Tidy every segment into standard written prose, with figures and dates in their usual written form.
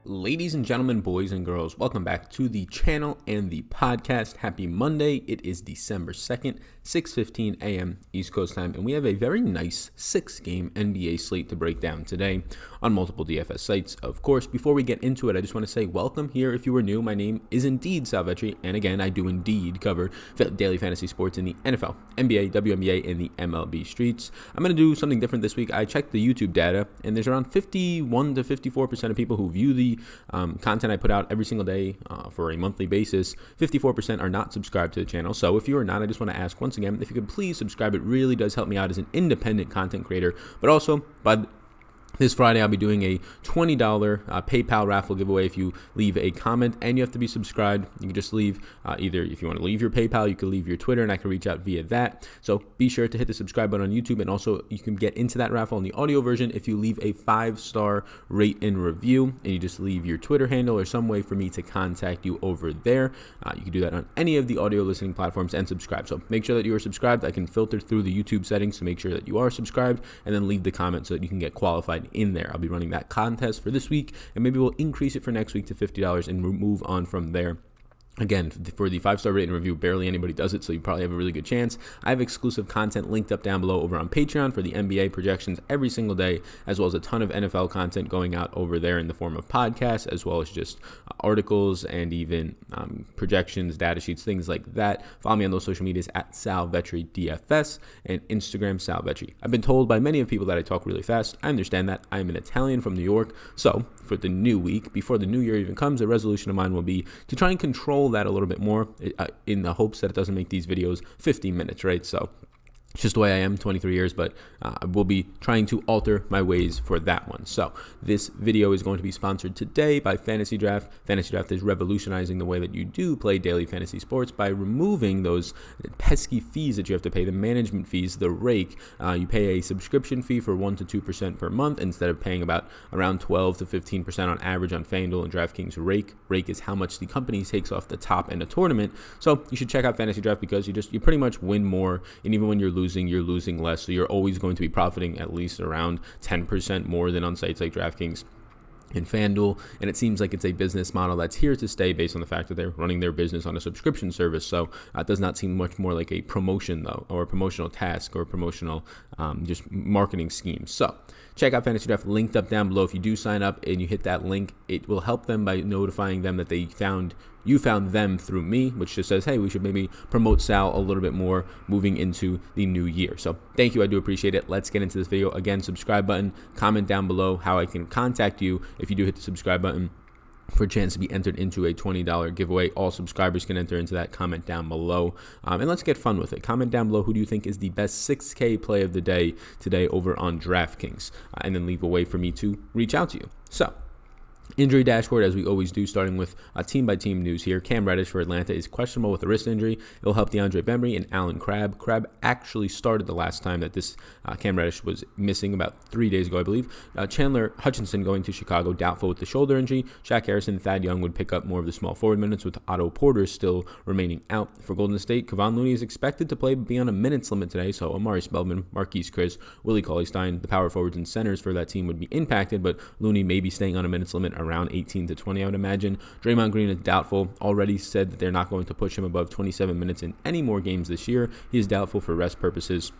Ladies and gentlemen, boys and girls, welcome back to the channel and the podcast. Happy Monday. It is December 2nd, 6:15 a.m. East Coast time, and we have a very nice 6-game NBA slate to break down today on multiple DFS sites. Of course, before we get into it, I just want to say welcome here. If you are new, my name is indeed Sal Vetri, and again, I do indeed cover daily fantasy sports in the NFL, NBA, WNBA, and the MLB streets. I'm going to do something different this week. I checked the YouTube data, and there's around 51 to 54% of people who view the content I put out every single day for a monthly basis. 54% are not subscribed to the channel. So if you are not, I just want to ask once again, if you could please subscribe. It really does help me out as an independent content creator. But also, this Friday, I'll be doing a $20 PayPal raffle giveaway if you leave a comment, and you have to be subscribed. You can just leave either, if you want to leave your PayPal, you can leave your Twitter, and I can reach out via that. So be sure to hit the subscribe button on YouTube, and also you can get into that raffle in the audio version if you leave a 5-star rate and review, and you just leave your Twitter handle or some way for me to contact you over there. You can do that on any of the audio listening platforms and subscribe. So make sure that you are subscribed. I can filter through the YouTube settings to make sure that you are subscribed, and then leave the comment so that you can get qualified in there. I'll be running that contest for this week, and maybe we'll increase it for next week to $50 and move on from there. Again, for the 5-star rate and review, barely anybody does it, so you probably have a really good chance. I have exclusive content linked up down below over on Patreon for the NBA projections every single day, as well as a ton of NFL content going out over there in the form of podcasts, as well as just articles and even projections, data sheets, things like that. Follow me on those social medias at Sal Vetri DFS and Instagram Sal Vetri. I've been told by many of people that I talk really fast. I understand that. I'm an Italian from New York, so for the new week, before the new year even comes, a resolution of mine will be to try and control that a little bit more in the hopes that it doesn't make these videos 15 minutes, right? So it's just the way I am, 23 years, but I will be trying to alter my ways for that one. So this video is going to be sponsored today by FantasyDraft. FantasyDraft is revolutionizing the way that you do play daily fantasy sports by removing those pesky fees that you have to pay, the management fees, the rake. You pay a subscription fee for 1 to 2% per month instead of paying about around 12 to 15% on average on FanDuel and Draftkings. Rake is how much the company takes off the top in a tournament. So you should check out FantasyDraft because you pretty much win more, and even when you're losing less, so you're always going to be profiting at least around 10% more than on sites like Draftkings and FanDuel, and it seems like it's a business model that's here to stay based on the fact that they're running their business on a subscription service. So it does not seem much more like a promotion though, or a promotional task, or a promotional just marketing scheme. So check out FantasyDraft, linked up down below. If you do sign up and you hit that link, it will help them by notifying them that you found them through me, which just says, hey, we should maybe promote Sal a little bit more moving into the new year. So thank you. I do appreciate it. Let's get into this video. Again, subscribe button, comment down below how I can contact you if you do hit the subscribe button for a chance to be entered into a $20 giveaway. All subscribers can enter into that. Comment down below, and let's get fun with it. Comment down below who do you think is the best 6K play of the day today over on Draftkings, and then leave a way for me to reach out to you. So injury dashboard, as we always do, starting with team-by-team news here. Cam Reddish for Atlanta is questionable with a wrist injury. It will help DeAndre Bembry and Alan Crabb. Crabb actually started the last time that this Cam Reddish was missing, about 3 days ago, I believe. Chandler Hutchinson going to Chicago, doubtful with the shoulder injury. Shaq Harrison, Thad Young would pick up more of the small forward minutes, with Otto Porter still remaining out. For Golden State, Kevon Looney is expected to play, but be on a minutes limit today, so Amari Spellman, Marquise Chris, Willie Cauley-Stein, the power forwards and centers for that team would be impacted, but Looney may be staying on a minutes limit around 18 to 20, I would imagine. Draymond Green is doubtful. Already said that they're not going to push him above 27 minutes in any more games this year. He is doubtful for rest purposes.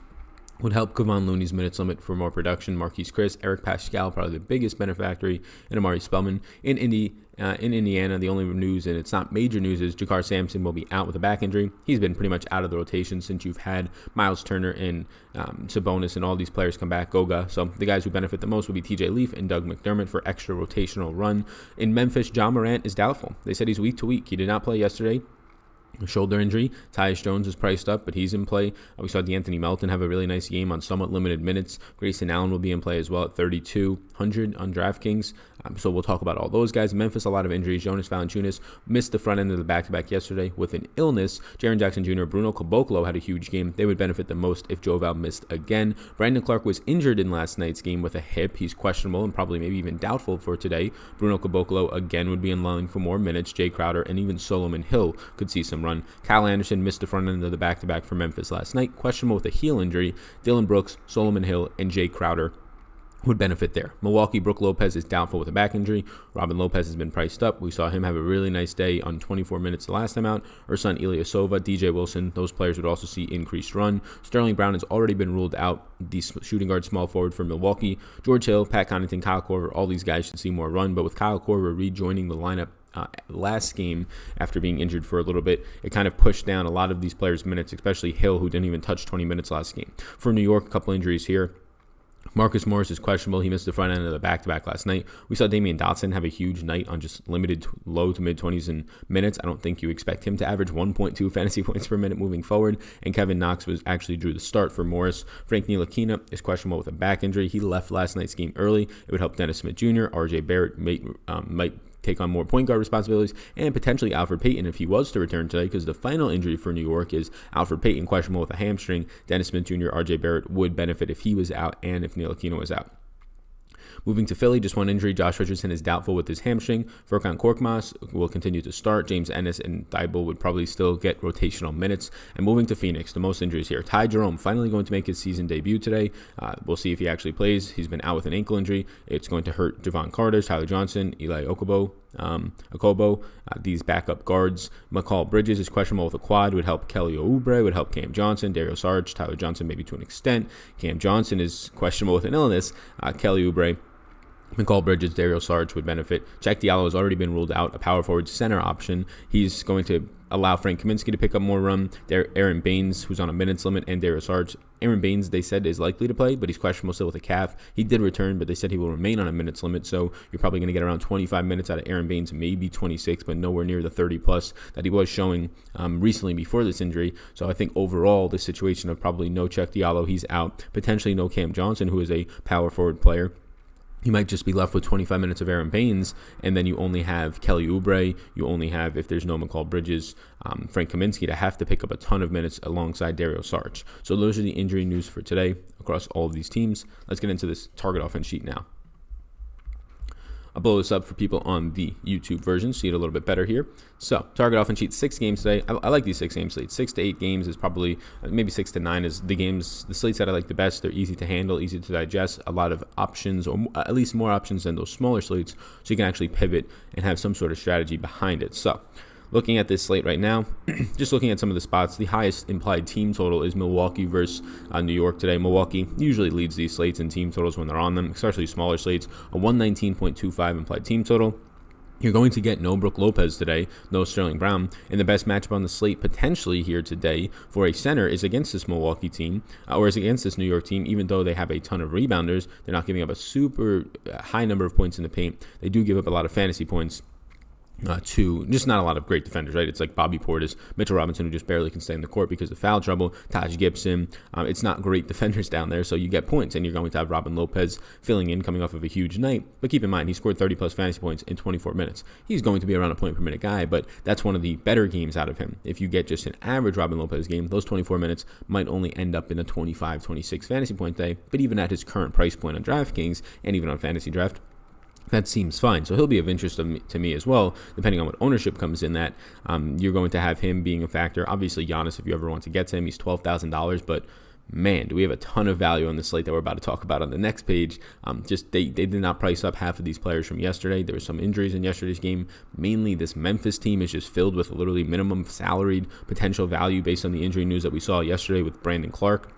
Would help Kevon Looney's minutes limit for more production. Marquise Chris, Eric Pascal, probably the biggest beneficiary, and Amari Spellman. In Indiana, the only news, and it's not major news, is Jakar Sampson will be out with a back injury. He's been pretty much out of the rotation since you've had Myles Turner and Sabonis and all these players come back, Goga. So the guys who benefit the most will be TJ Leaf and Doug McDermott for extra rotational run. In Memphis, John Morant is doubtful. They said he's week to week. He did not play yesterday. Shoulder injury. Tyus Jones is priced up, but he's in play. We saw D'Anthony Melton have a really nice game on somewhat limited minutes. Grayson Allen will be in play as well at 3,200 on DraftKings. So we'll talk about all those guys. Memphis, a lot of injuries. Jonas Valanciunas missed the front end of the back-to-back yesterday with an illness. Jaren Jackson Jr., Bruno Caboclo had a huge game. They would benefit the most if Joe Val missed again. Brandon Clark was injured in last night's game with a hip. He's questionable and probably maybe even doubtful for today. Bruno Caboclo again would be in line for more minutes. Jay Crowder and even Solomon Hill could see some run. Kyle Anderson missed the front end of the back-to-back for Memphis last night. Questionable with a heel injury. Dylan Brooks, Solomon Hill, and Jay Crowder would benefit there. Milwaukee, Brook Lopez is doubtful with a back injury. Robin Lopez has been priced up. We saw him have a really nice day on 24 minutes the last time out. Ersan Ilyasova, DJ Wilson, those players would also see increased run. Sterling Brown has already been ruled out, the shooting guard small forward for Milwaukee. George Hill, Pat Connaughton, Kyle Korver, all these guys should see more run, but with Kyle Korver rejoining the lineup last game after being injured for a little bit, it kind of pushed down a lot of these players' minutes, especially Hill, who didn't even touch 20 minutes last game. For New York, a couple injuries here. Marcus Morris is questionable. He missed the front end of the back-to-back last night. We saw Damian Dotson have a huge night on just limited low to mid-20s in minutes. I don't think you expect him to average 1.2 fantasy points per minute moving forward. And Kevin Knox drew the start for Morris. Frank Ntilikina is questionable with a back injury. He left last night's game early. It would help Dennis Smith Jr. RJ Barrett might take on more point guard responsibilities, and potentially Alfred Payton if he was to return today, because the final injury for New York is Alfred Payton questionable with a hamstring. Dennis Smith Jr., RJ Barrett would benefit if he was out and if Ntilikina was out. Moving to Philly, just one injury. Josh Richardson is doubtful with his hamstring. Furkan Korkmaz will continue to start. James Ennis and Thibault would probably still get rotational minutes. And moving to Phoenix, the most injuries here. Ty Jerome finally going to make his season debut today. We'll see if he actually plays. He's been out with an ankle injury. It's going to hurt Javon Carter, Tyler Johnson, Eli Okobo, these backup guards. McCall Bridges is questionable with a quad. Would help Kelly Oubre, would help Cam Johnson, Dario Saric, Tyler Johnson maybe to an extent. Cam Johnson is questionable with an illness. Kelly Oubre, McCall Bridges, Dario Saric would benefit. Jack Diallo has already been ruled out, a power forward center option. He's going to allow Frank Kaminsky to pick up more run. Aaron Baines, who's on a minutes limit, and Dario Saric. Aaron Baines, they said, is likely to play, but he's questionable still with a calf. He did return, but they said he will remain on a minutes limit, so you're probably going to get around 25 minutes out of Aaron Baines, maybe 26, but nowhere near the 30-plus that he was showing recently before this injury. So I think overall, the situation of probably no Jack Diallo, he's out, potentially no Cam Johnson, who is a power forward player. You might just be left with 25 minutes of Aaron Baines, and then you only have Kelly Oubre. You only have, if there's no McCall Bridges, Frank Kaminsky to have to pick up a ton of minutes alongside Dario Saric. So those are the injury news for today across all of these teams. Let's get into this target offense sheet now. I'll blow this up for people on the YouTube version, see it a little bit better here. So, target offense sheet, 6 games today. I like these 6-game slates. 6 to 8 games is probably, maybe 6 to 9 is the slates that I like the best. They're easy to handle, easy to digest, a lot of options, or at least more options than those smaller slates, so you can actually pivot and have some sort of strategy behind it. So, looking at this slate right now, just looking at some of the spots, the highest implied team total is Milwaukee versus New York today. Milwaukee usually leads these slates in team totals when they're on them, especially smaller slates. A 119.25 implied team total. You're going to get no Brook Lopez today, no Sterling Brown, and the best matchup on the slate potentially here today for a center is against this Milwaukee team, or is against this New York team. Even though they have a ton of rebounders, they're not giving up a super high number of points in the paint. They do give up a lot of fantasy points to just not a lot of great defenders, right? It's like Bobby Portis, Mitchell Robinson, who just barely can stay in the court because of foul trouble, Taj Gibson. It's not great defenders down there, so you get points, and you're going to have Robin Lopez filling in, coming off of a huge night. But keep in mind, he scored 30-plus fantasy points in 24 minutes. He's going to be around a point-per-minute guy, but that's one of the better games out of him. If you get just an average Robin Lopez game, those 24 minutes might only end up in a 25, 26 fantasy point day, but even at his current price point on Draftkings, and even on FantasyDraft, that seems fine. So he'll be of interest to me as well, depending on what ownership comes in that. You're going to have him being a factor. Obviously, Giannis, if you ever want to get to him, he's $12,000, but man, do we have a ton of value on the slate that we're about to talk about on the next page. They did not price up half of these players from yesterday. There were some injuries in yesterday's game. Mainly this Memphis team is just filled with literally minimum salaried potential value based on the injury news that we saw yesterday with Brandon Clark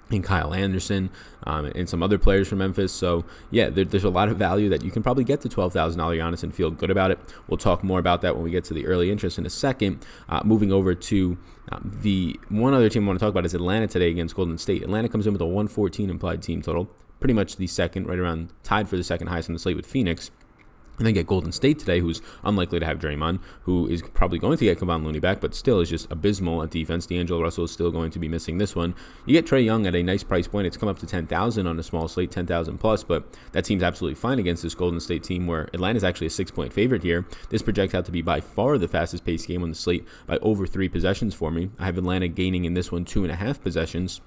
and Kyle Anderson, and some other players from Memphis. So, yeah, there's a lot of value that you can probably get to $12,000 Giannis and feel good about it. We'll talk more about that when we get to the early interest in a second. Moving over to the one other team I want to talk about is Atlanta today against Golden State. Atlanta comes in with a 114 implied team total, pretty much the second, right around tied for the second highest on the slate with Phoenix. And then get Golden State today, who's unlikely to have Draymond, who is probably going to get Kevon Looney back, but still is just abysmal at defense. D'Angelo Russell is still going to be missing this one. You get Trae Young at a nice price point. It's come up to $10,000 on a small slate, $10,000 plus, but that seems absolutely fine against this Golden State team where Atlanta's actually a 6-point favorite here. This projects out to be by far the fastest paced game on the slate by over 3 possessions for me. I have Atlanta gaining in this one 2.5 possessions.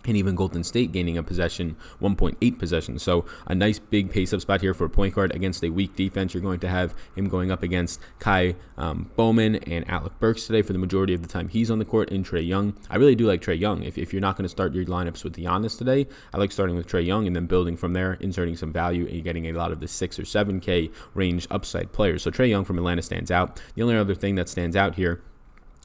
and even Golden State gaining a possession, 1.8 possessions. So a nice big pace-up spot here for a point guard against a weak defense. You're going to have him going up against Kai Bowman and Alec Burks today for the majority of the time he's on the court, in Trae Young. I really do like Trae Young. If you're not going to start your lineups with Giannis today, I like starting with Trae Young and then building from there, inserting some value, and getting a lot of the 6 or 7K range upside players. So Trae Young from Atlanta stands out. The only other thing that stands out here,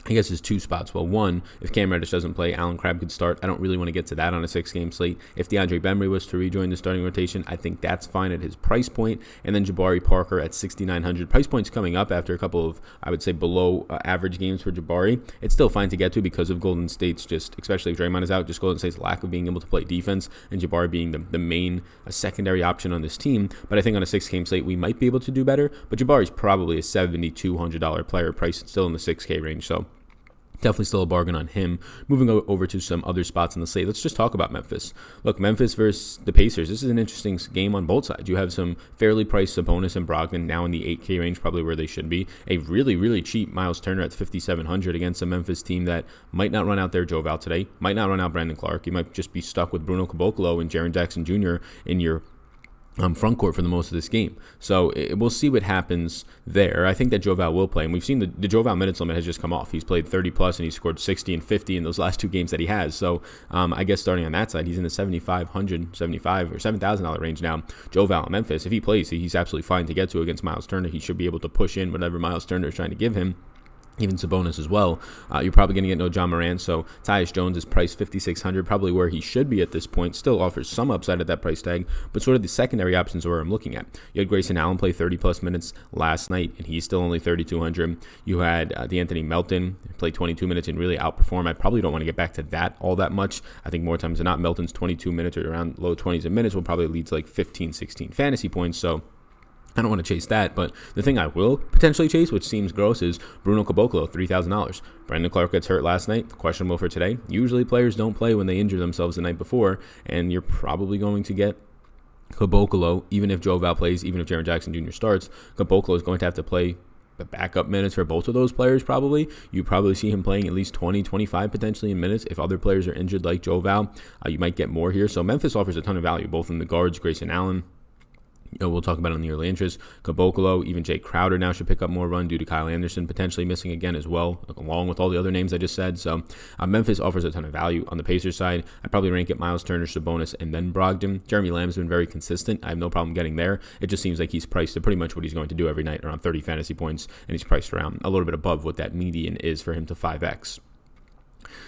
I guess, is 2 spots. Well, one, if Cam Reddish doesn't play, Allen Crabbe could start. I don't really want to get to that on a 6-game slate. If DeAndre Bembry was to rejoin the starting rotation, I think that's fine at his price point. And then Jabari Parker at 6,900. Price point's coming up after a couple of, I would say, below average games for Jabari. It's still fine to get to because of Golden State's just, especially if Draymond is out, just Golden State's lack of being able to play defense, and Jabari being the main secondary option on this team. But I think on a 6-game slate, we might be able to do better. But Jabari's probably a $7,200 player, priced still in the 6K range. So definitely still a bargain on him. Moving over to some other spots in the slate, let's just talk about Memphis. Look, Memphis versus the Pacers. This is an interesting game on both sides. You have some fairly priced Sabonis and Brogdon now in the 8K range, probably where they should be. A really, really cheap Myles Turner at 5,700 against a Memphis team that might not run out their Joe Val today, might not run out Brandon Clark. You might just be stuck with Bruno Caboclo and Jaren Jackson Jr. in your front court for the most of this game. So we'll see what happens there. I think that Joe Val will play, and we've seen the Joe Val minutes limit has just come off. He's played 30 plus, and he's scored 60 and 50 in those last 2 games that he has. So I guess starting on that side, he's in the $7,575 or $7,000 range now. Joe Val in Memphis, if he plays, he's absolutely fine to get to against Myles Turner. He should be able to push in whatever Myles Turner is trying to give him. Even Sabonis as well. You're probably going to get no John Moran, so Tyus Jones is priced $5,600, probably where he should be at this point. Still offers some upside at that price tag, but sort of the secondary options are where I'm looking at. You had Grayson Allen play 30-plus minutes last night, and he's still only $3,200. You had DeAnthony Melton play 22 minutes and really outperform. I probably don't want to get back to that all that much. I think more times than not, Melton's 22 minutes or around low 20s of minutes will probably lead to like 15, 16 fantasy points, so I don't want to chase that, but the thing I will potentially chase, which seems gross, is Bruno Caboclo, $3,000. Brandon Clark gets hurt last night, questionable for today. Usually players don't play when they injure themselves the night before, and you're probably going to get Caboclo, even if Joe Val plays, even if Jaren Jackson Jr. starts. Caboclo is going to have to play the backup minutes for both of those players probably. You probably see him playing at least 20, 25 potentially in minutes. If other players are injured like Joe Val, you might get more here. So Memphis offers a ton of value, both in the guards, Grayson Allen. We'll talk about it in the early interest. Caboclo, even Jay Crowder now should pick up more run due to Kyle Anderson potentially missing again as well, along with all the other names I just said. So Memphis offers a ton of value. On the Pacers side, I'd probably rank it Myles Turner, Sabonis, and then Brogdon. Jeremy Lamb's been very consistent. I have no problem getting there. It just seems like he's priced to pretty much what he's going to do every night, around 30 fantasy points, and he's priced around a little bit above what that median is for him to 5X.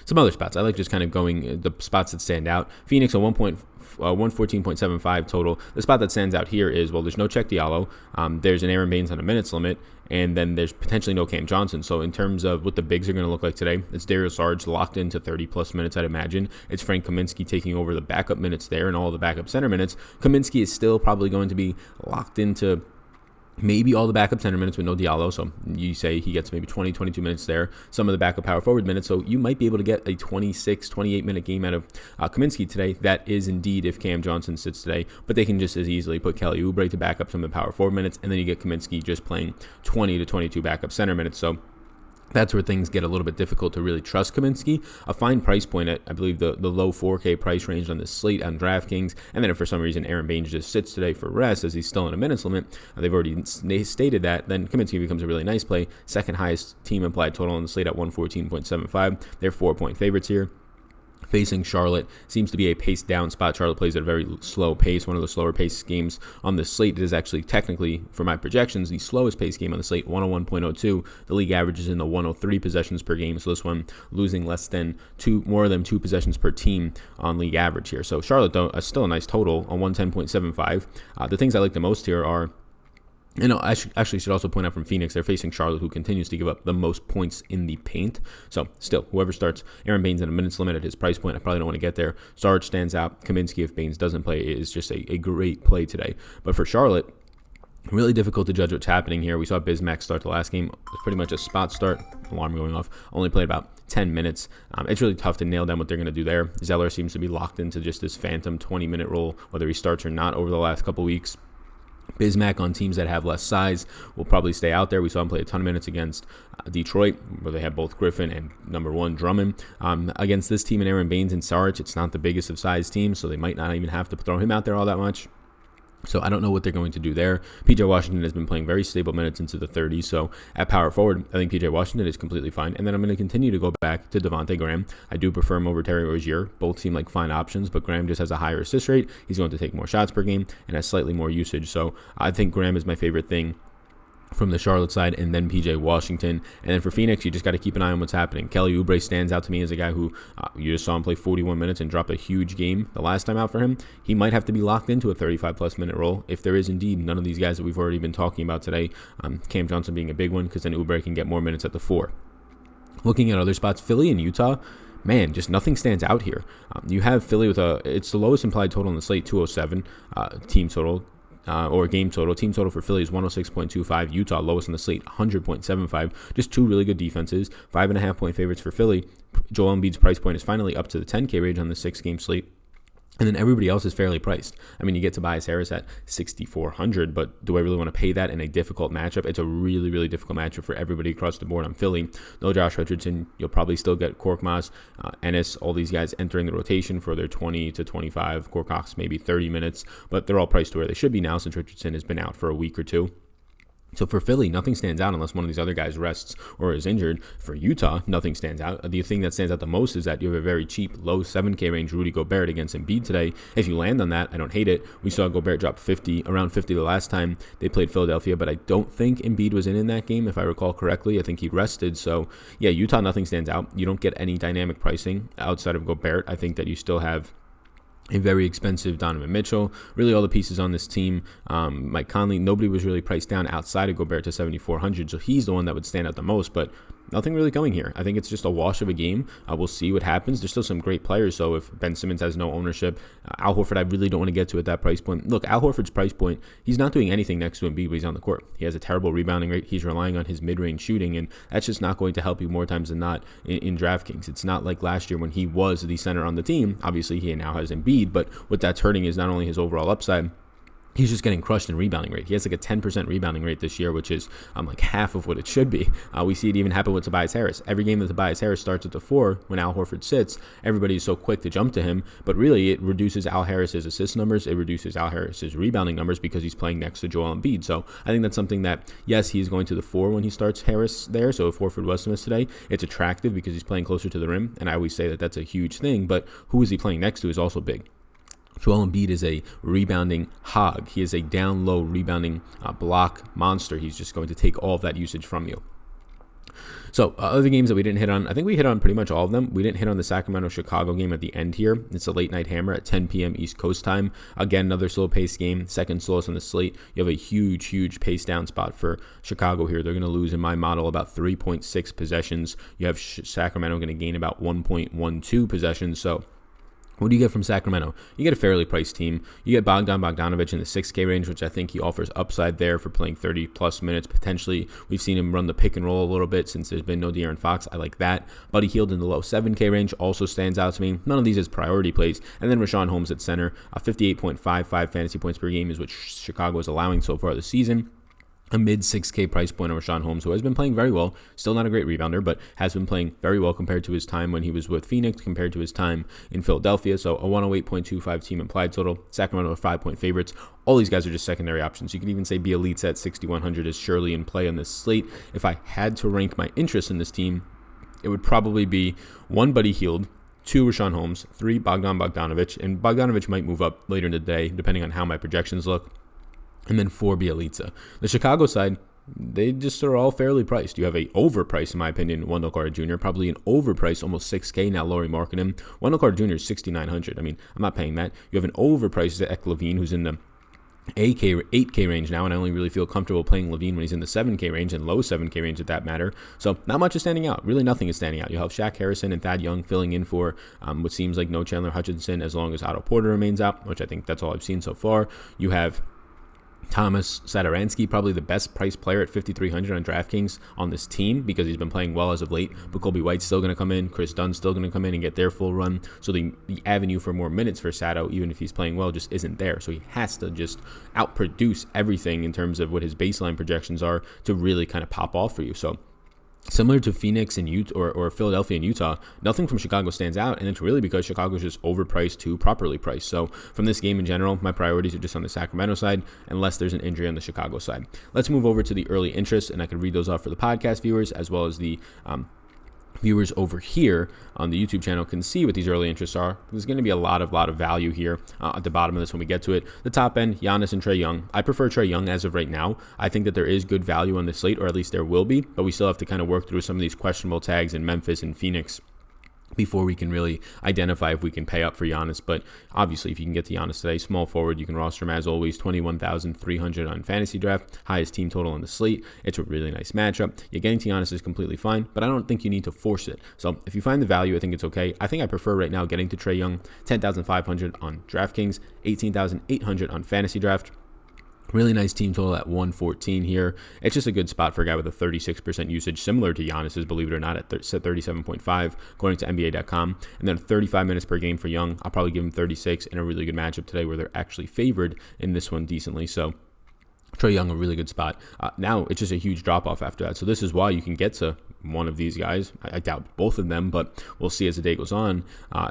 Some other spots. I like just kind of going the spots that stand out. Phoenix, a 114.75 total. The spot that stands out here is, well, there's no Check Diallo. There's an Aaron Baines on a minutes limit, and then there's potentially no Cam Johnson. So in terms of what the bigs are going to look like today, it's Dario Saric locked into 30-plus minutes, I'd imagine. It's Frank Kaminsky taking over the backup minutes there and all the backup center minutes. Kaminsky is still probably going to be locked into maybe all the backup center minutes with no Diallo, so you say he gets maybe 20, 22 minutes there, some of the backup power forward minutes, so you might be able to get a 26, 28-minute game out of Kaminsky today. That is indeed if Cam Johnson sits today, but they can just as easily put Kelly Oubre to back up some of the power forward minutes, and then you get Kaminsky just playing 20 to 22 backup center minutes, so that's where things get a little bit difficult to really trust Kaminsky. A fine price point at, I believe, the low 4K price range on this slate on Draftkings. And then if for some reason Aaron Baines just sits today for rest as he's still in a minutes limit, they've already stated that, then Kaminsky becomes a really nice play. Second highest team implied total on the slate at 114.75. They're 4-point favorites here. Facing Charlotte seems to be a pace down spot. Charlotte plays at a very slow pace, one of the slower pace games on the slate. It is actually technically, for my projections, the slowest pace game on the slate, 101.02. The league average is in the 103 possessions per game, so this one losing more than 2 possessions per team on league average here. So Charlotte, though, still a nice total on 110.75. The things I like the most here are, I should also point out from Phoenix, they're facing Charlotte, who continues to give up the most points in the paint. So still, whoever starts Aaron Baines at a minutes limit at his price point, I probably don't want to get there. Sarge stands out. Kaminsky, if Baines doesn't play, is just a great play today. But for Charlotte, really difficult to judge what's happening here. We saw Bismack start the last game. It was pretty much a spot start. Alarm going off. Only played about 10 minutes. It's really tough to nail down what they're going to do there. Zeller seems to be locked into just this phantom 20-minute role, whether he starts or not over the last couple weeks. Bismack on teams that have less size will probably stay out there. We saw him play a ton of minutes against Detroit, where they have both Griffin and number 1 Drummond. Against this team and Aaron Baines and Saric, it's not the biggest of size teams, so they might not even have to throw him out there all that much. So I don't know what they're going to do there. PJ Washington has been playing very stable minutes into the 30s. So at power forward, I think PJ Washington is completely fine. And then I'm going to continue to go back to Devontae Graham. I do prefer him over Terry Rozier. Both seem like fine options, but Graham just has a higher assist rate. He's going to take more shots per game and has slightly more usage. So I think Graham is my favorite thing from the Charlotte side, and then PJ Washington. And then for Phoenix, you just got to keep an eye on what's happening. Kelly Oubre stands out to me as a guy who you just saw him play 41 minutes and drop a huge game the last time out for him. He might have to be locked into a 35-plus minute role if there is indeed none of these guys that we've already been talking about today, Cam Johnson being a big one, because then Oubre can get more minutes at the 4. Looking at other spots, Philly and Utah, man, just nothing stands out here. You have Philly with it's the lowest implied total on the slate, 207 team total. Or game total. Team total for Philly is 106.25. Utah, lowest on the slate, 100.75. Just two really good defenses. 5.5 point favorites for Philly. Joel Embiid's price point is finally up to the 10K range on the 6-game slate. And then everybody else is fairly priced. I mean, you get Tobias Harris at 6,400, but do I really want to pay that in a difficult matchup? It's a really, really difficult matchup for everybody across the board on Philly. No Josh Richardson. You'll probably still get Korkmaz, Ennis, all these guys entering the rotation for their 20 to 25. Korkmaz maybe 30 minutes, but they're all priced to where they should be now since Richardson has been out for a week or two. So for Philly, nothing stands out unless one of these other guys rests or is injured. For Utah, nothing stands out. The thing that stands out the most is that you have a very cheap, low 7K range Rudy Gobert against Embiid today. If you land on that, I don't hate it. We saw Gobert drop around 50 the last time they played Philadelphia, but I don't think Embiid was in that game, if I recall correctly. I think he rested. So yeah, Utah, nothing stands out. You don't get any dynamic pricing outside of Gobert. I think that you still have a very expensive Donovan Mitchell. Really all the pieces on this team, Mike Conley, nobody was really priced down outside of Gobert to 7,400, so he's the one that would stand out the most, but nothing really coming here. I think it's just a wash of a game. We'll see what happens. There's still some great players, so if Ben Simmons has no ownership, Al Horford I really don't want to get to at that price point. Look, Al Horford's price point, he's not doing anything next to Embiid when he's on the court. He has a terrible rebounding rate. He's relying on his mid-range shooting, and that's just not going to help you more times than not in DraftKings. It's not like last year when he was the center on the team. Obviously, he now has Embiid, but what that's hurting is not only his overall upside, he's just getting crushed in rebounding rate. He has like a 10% rebounding rate this year, which is like half of what it should be. We see it even happen with Tobias Harris. Every game that Tobias Harris starts at the 4, when Al Horford sits, everybody is so quick to jump to him. But really, it reduces Al Harris's assist numbers. It reduces Al Harris's rebounding numbers because he's playing next to Joel Embiid. So I think that's something that, yes, he's going to the 4 when he starts Harris there. So if Horford was to miss today, it's attractive because he's playing closer to the rim. And I always say that that's a huge thing. But who is he playing next to is also big. Joel Embiid is a rebounding hog. He is a down-low rebounding block monster. He's just going to take all of that usage from you. So other games that we didn't hit on, I think we hit on pretty much all of them. We didn't hit on the Sacramento-Chicago game at the end here. It's a late-night hammer at 10 p.m. East Coast time. Again, another slow-paced game, second slowest on the slate. You have a huge, huge pace-down spot for Chicago here. They're going to lose, in my model, about 3.6 possessions. You have Sacramento going to gain about 1.12 possessions. So what do you get from Sacramento? You get a fairly priced team. You get Bogdanovich in the 6K range, which I think he offers upside there for playing 30-plus minutes. Potentially, we've seen him run the pick and roll a little bit since there's been no De'Aaron Fox. I like that. Buddy Hield in the low 7K range also stands out to me. None of these is priority plays. And then Rashawn Holmes at center. 58.55 fantasy points per game is what Chicago is allowing so far this season. A mid-6K price point on Rashawn Holmes, who has been playing very well. Still not a great rebounder, but has been playing very well compared to his time when he was with Phoenix, compared to his time in Philadelphia. So a 108.25 team implied total. Sacramento are 5-point favorites. All these guys are just secondary options. You can even say Bielitsa at 6,100 is surely in play on this slate. If I had to rank my interest in this team, it would probably be 1, Buddy Hield, 2, Rashawn Holmes, 3, Bogdanovich, and Bogdanovich might move up later in the day, depending on how my projections look. And then 4, Bielitsa. The Chicago side, they just are all fairly priced. You have a overpriced, in my opinion, Wendell Carter Jr., probably an overpriced, almost 6K now, Laurie marking him. Wendell Carter Jr. is 6,900. I mean, I'm not paying that. You have an overpriced Zach LaVine, who's in the 8K range now, and I only really feel comfortable playing LaVine when he's in the 7K range and low 7K range at that matter. So not much is standing out. Really nothing is standing out. You'll have Shaq Harrison and Thad Young filling in for what seems like no Chandler Hutchinson as long as Otto Porter remains out, which I think that's all I've seen so far. You have Thomas Sadaransky, probably the best priced player at 5,300 on DraftKings on this team because he's been playing well as of late. But Colby White's still going to come in. Chris Dunn's still going to come in and get their full run. So the avenue for more minutes for Sado, even if he's playing well, just isn't there. So he has to just outproduce everything in terms of what his baseline projections are to really kind of pop off for you. So similar to Phoenix and Utah or Philadelphia and Utah, nothing from Chicago stands out, and it's really because Chicago's just overpriced to properly priced. So from this game in general, my priorities are just on the Sacramento side, unless there's an injury on the Chicago side. Let's move over to the early interest, and I can read those off for the podcast viewers as well as the viewers over here on the YouTube channel can see what these early interests are. There's going to be a lot of value here at the bottom of this when we get to it. The top end, Giannis and Trae Young. I prefer Trae Young as of right now. I think that there is good value on the slate, or at least there will be, but we still have to kind of work through some of these questionable tags in Memphis and Phoenix before we can really identify if we can pay up for Giannis. But obviously, if you can get to Giannis today, small forward, you can roster him as always, 21,300 on fantasy draft, highest team total on the slate. It's a really nice matchup. Yeah, getting to Giannis is completely fine, but I don't think you need to force it. So if you find the value, I think it's okay. I think I prefer right now getting to Trae Young, 10,500 on DraftKings, 18,800 on fantasy draft. Really nice team total at 114 here. It's just a good spot for a guy with a 36% usage, similar to Giannis's, believe it or not, at 37.5, according to NBA.com. And then 35 minutes per game for Young. I'll probably give him 36 in a really good matchup today where they're actually favored in this one decently. So Trae Young, a really good spot. Now, it's just a huge drop-off after that. So this is why you can get to one of these guys. I doubt both of them, but we'll see as the day goes on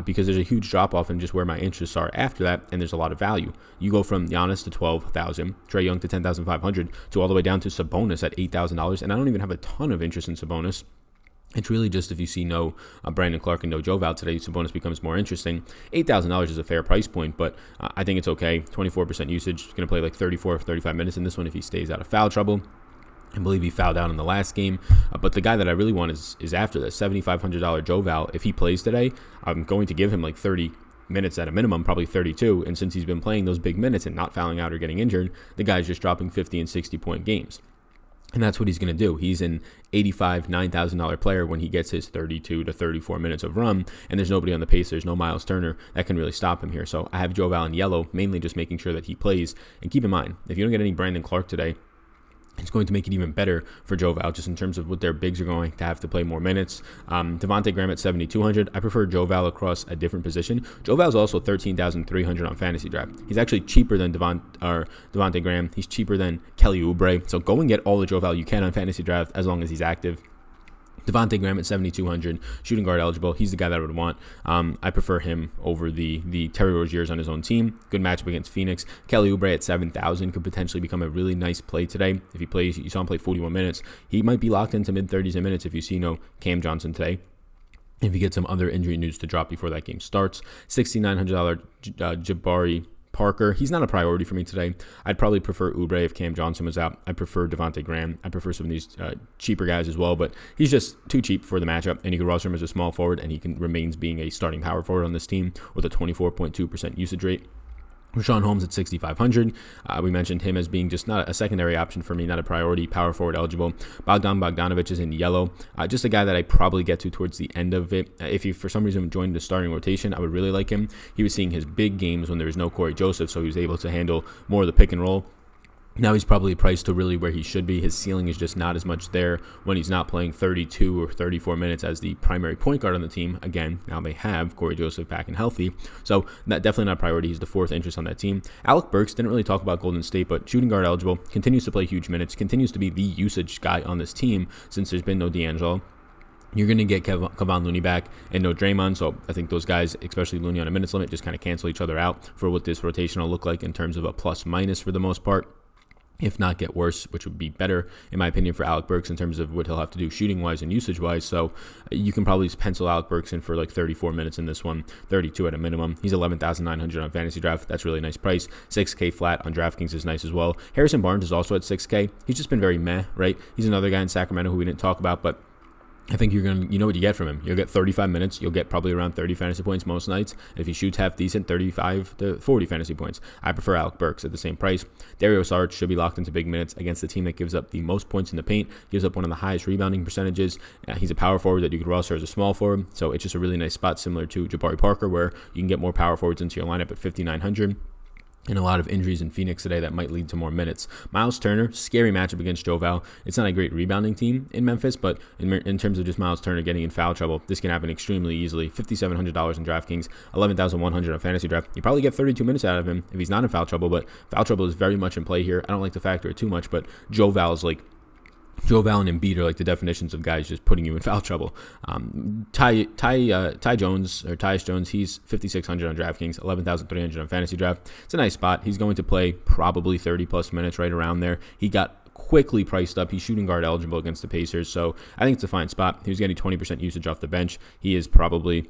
because there's a huge drop-off in just where my interests are after that, and there's a lot of value. You go from Giannis to 12,000, Trae Young to 10,500, to all the way down to Sabonis at $8,000, and I don't even have a ton of interest in Sabonis. It's really just if you see no Brandon Clark and no Joe Val today, Sabonis becomes more interesting. $8,000 is a fair price point, but I think it's okay. 24% usage. He's going to play like 34, 35 minutes in this one if he stays out of foul trouble. I believe he fouled out in the last game. But the guy that I really want is after this, $7,500 Joe Val. If he plays today, I'm going to give him like 30 minutes at a minimum, probably 32. And since he's been playing those big minutes and not fouling out or getting injured, the guy's just dropping 50 and 60-point games. And that's what he's going to do. He's an $85,000, $9,000 player when he gets his 32 to 34 minutes of run, and there's nobody on the pace. There's no Myles Turner that can really stop him here. So I have Joe Val in yellow, mainly just making sure that he plays. And keep in mind, if you don't get any Brandon Clark today, it's going to make it even better for Joe Val, just in terms of what their bigs are going to have to play more minutes. Devontae Graham at 7,200. I prefer Joe Val across a different position. Joe Val is also 13,300 on fantasy draft. He's actually cheaper than Devontae Graham. He's cheaper than Kelly Oubre. So go and get all the Joe Val you can on fantasy draft as long as he's active. Devontae Graham at 7,200, shooting guard eligible. He's the guy that I would want. I prefer him over the Terry Rozier's on his own team. Good matchup against Phoenix. Kelly Oubre at 7,000 could potentially become a really nice play today. If he plays, you saw him play 41 minutes. He might be locked into mid-30s in minutes if you see no Cam Johnson today. If you get some other injury news to drop before that game starts. $6,900 Jabari Parker, he's not a priority for me today. I'd probably prefer Oubre if Cam Johnson was out. I prefer Devontae Graham. I prefer some of these cheaper guys as well, but he's just too cheap for the matchup, and you can roster him as a small forward, and he remains being a starting power forward on this team with a 24.2% usage rate. Rashawn Holmes at 6,500. We mentioned him as being just not a secondary option for me, not a priority, power forward eligible. Bogdanovic is in yellow. Just a guy that I probably get to towards the end of it. If he, for some reason, joined the starting rotation, I would really like him. He was seeing his big games when there was no Corey Joseph, so he was able to handle more of the pick and roll. Now he's probably priced to really where he should be. His ceiling is just not as much there when he's not playing 32 or 34 minutes as the primary point guard on the team. Again, now they have Corey Joseph back and healthy. So that definitely not a priority. He's the fourth interest on that team. Alec Burks, didn't really talk about Golden State, but shooting guard eligible, continues to play huge minutes, continues to be the usage guy on this team since there's been no D'Angelo. You're going to get Kevon Looney back and no Draymond, so I think those guys, especially Looney on a minutes limit, just kind of cancel each other out for what this rotation will look like in terms of a plus-minus for the most part. If not get worse, which would be better, in my opinion, for Alec Burks in terms of what he'll have to do shooting-wise and usage-wise. So you can probably pencil Alec Burks in for like 34 minutes in this one, 32 at a minimum. He's 11,900 on fantasy draft. That's a really nice price. 6K flat on DraftKings is nice as well. Harrison Barnes is also at 6K. He's just been very meh, right? He's another guy in Sacramento who we didn't talk about, but I think you know what you get from him. You'll get 35 minutes. You'll get probably around 30 fantasy points most nights. And if he shoots half decent, 35 to 40 fantasy points. I prefer Alec Burks at the same price. Dario Saric should be locked into big minutes against the team that gives up the most points in the paint, gives up one of the highest rebounding percentages. He's a power forward that you could roster as a small forward. So it's just a really nice spot similar to Jabari Parker where you can get more power forwards into your lineup at 5,900. and a lot of injuries in Phoenix today that might lead to more minutes. Myles Turner, scary matchup against Joe Val. It's not a great rebounding team in Memphis, but in terms of just Myles Turner getting in foul trouble, this can happen extremely easily. $5,700 in DraftKings, $11,100 on FantasyDraft. You probably get 32 minutes out of him if he's not in foul trouble, but foul trouble is very much in play here. I don't like to factor it too much, but Joe Val and Embiid are like the definitions of guys just putting you in foul trouble. Tyus Jones, he's $5,600 on DraftKings, $11,300 on FantasyDraft. It's a nice spot. He's going to play probably 30-plus minutes right around there. He got quickly priced up. He's shooting guard eligible against the Pacers, so I think it's a fine spot. He was getting 20% usage off the bench. He is probably,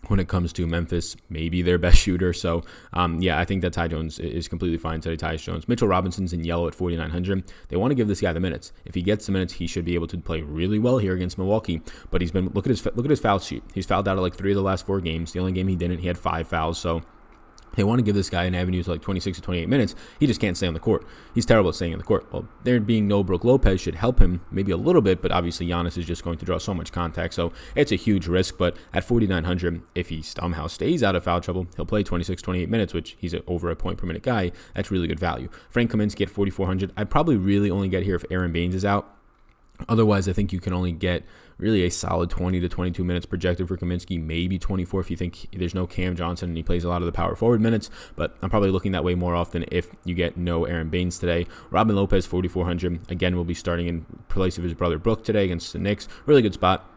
when it comes to Memphis, maybe their best shooter. So, I think that Ty Jones is completely fine today. Tyus Jones. Mitchell Robinson's in yellow at $4,900. They want to give this guy the minutes. If he gets the minutes, he should be able to play really well here against Milwaukee. But he's been, look at his foul sheet. He's fouled out of like 3 of the last 4 games. The only game he didn't, he had 5 fouls. So they want to give this guy an avenue to like 26 to 28 minutes. He just can't stay on the court. He's terrible at staying on the court. Well, there being no Brook Lopez should help him maybe a little bit, but obviously Giannis is just going to draw so much contact, so it's a huge risk. But at $4,900, if he somehow stays out of foul trouble, he'll play 26, 28 minutes, which he's over a point per minute guy. That's really good value. Frank Kaminsky at $4,400. I'd probably really only get here if Aaron Baines is out. Otherwise, I think you can only get really a solid 20 to 22 minutes projected for Kaminsky, maybe 24 if you think there's no Cam Johnson and he plays a lot of the power forward minutes, but I'm probably looking that way more often if you get no Aaron Baines today. Robin Lopez, $4,400. Again, will be starting in place of his brother Brook today against the Knicks. Really good spot.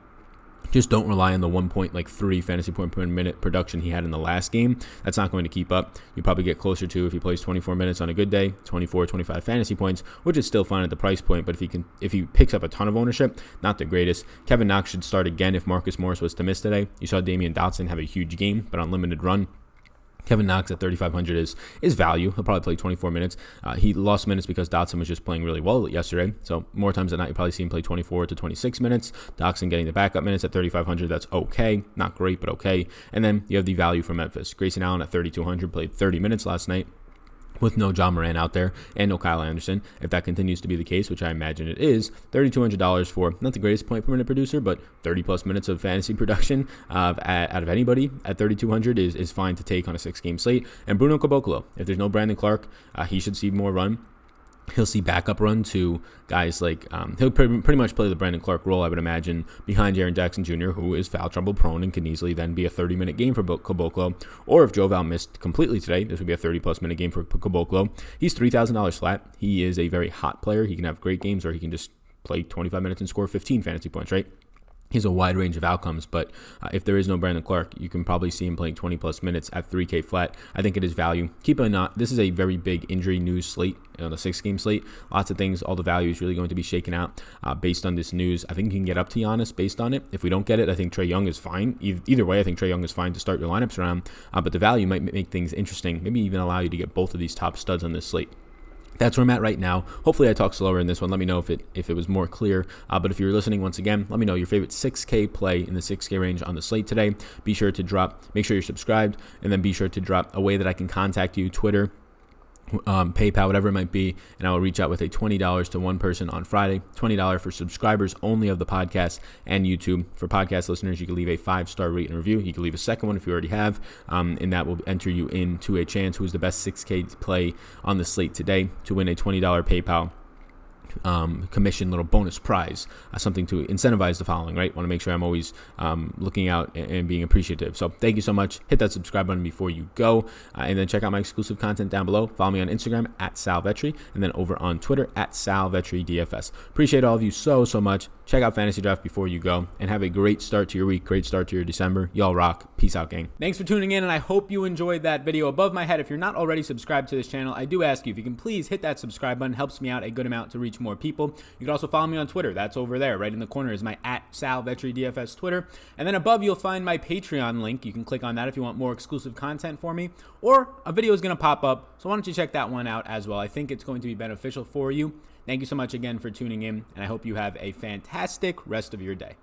Just don't rely on the 1.3 fantasy point per minute production he had in the last game. That's not going to keep up. You probably get closer to, if he plays 24 minutes on a good day, 24, 25 fantasy points, which is still fine at the price point. But if he picks up a ton of ownership, not the greatest. Kevin Knox should start again if Marcus Morris was to miss today. You saw Damian Dotson have a huge game, but on limited run. Kevin Knox at $3,500 is value. He'll probably play 24 minutes. He lost minutes because Dotson was just playing really well yesterday. So more times than not, you probably see him play 24 to 26 minutes. Dotson getting the backup minutes at $3,500. That's okay. Not great, but okay. And then you have the value from Memphis. Grayson Allen at $3,200 played 30 minutes last night with no John Moran out there and no Kyle Anderson. If that continues to be the case, which I imagine it is, $3,200 for not the greatest point per minute producer, but 30-plus minutes of fantasy production out of anybody at $3,200 is fine to take on a 6-game slate. And Bruno Caboclo, if there's no Brandon Clark, he should see more run. He'll see backup run to guys like, he'll pretty much play the Brandon Clark role, I would imagine, behind Jaren Jackson Jr., who is foul trouble prone and can easily then be a 30-minute game for Caboclo. Or if Joe Val missed completely today, this would be a 30-plus minute game for Caboclo. He's $3,000 flat. He is a very hot player. He can have great games, or he can just play 25 minutes and score 15 fantasy points, right? He has a wide range of outcomes, but if there is no Brandon Clark, you can probably see him playing 20-plus minutes at $3K flat. I think it is value. Keep in mind, this is a very big injury news slate, on the 6-game slate. Lots of things, all the value is really going to be shaken out based on this news. I think you can get up to Giannis based on it. If we don't get it, I think Trae Young is fine. Either way, I think Trae Young is fine to start your lineups around, but the value might make things interesting, maybe even allow you to get both of these top studs on this slate. That's where I'm at right now. Hopefully I talk slower in this one. Let me know if it was more clear. But if you're listening once again, let me know your favorite 6K play in the 6K range on the slate today. Make sure you're subscribed, and then be sure to drop a way that I can contact you, Twitter, PayPal, whatever it might be, and I will reach out with a $20 to one person on Friday. $20 for subscribers only of the podcast and YouTube. For podcast listeners, you can leave a 5-star rate and review. You can leave a second one if you already have, and that will enter you into a chance who is the best 6K play on the slate today to win a $20 PayPal commission little bonus prize, something to incentivize the following, right? Want to make sure I'm always looking out and being appreciative. So thank you so much. Hit that subscribe button before you go, and then check out my exclusive content down below. Follow me on Instagram at Sal Vetri, and then over on Twitter at Sal Vetri DFS. Appreciate all of you so much. Check out Fantasy Draft before you go, and have a great start to your week, great start to your December. Y'all rock. Peace out, gang. Thanks for tuning in, and I hope you enjoyed that video. Above my head, if you're not already subscribed to this channel, I do ask you if you can please hit that subscribe button. Helps me out a good amount to reach more people. You can also follow me on Twitter. That's over there. Right in the corner is my at Sal Vetri DFS Twitter. And then above, you'll find my Patreon link. You can click on that if you want more exclusive content for me, or a video is going to pop up. So why don't you check that one out as well? I think it's going to be beneficial for you. Thank you so much again for tuning in, and I hope you have a fantastic rest of your day.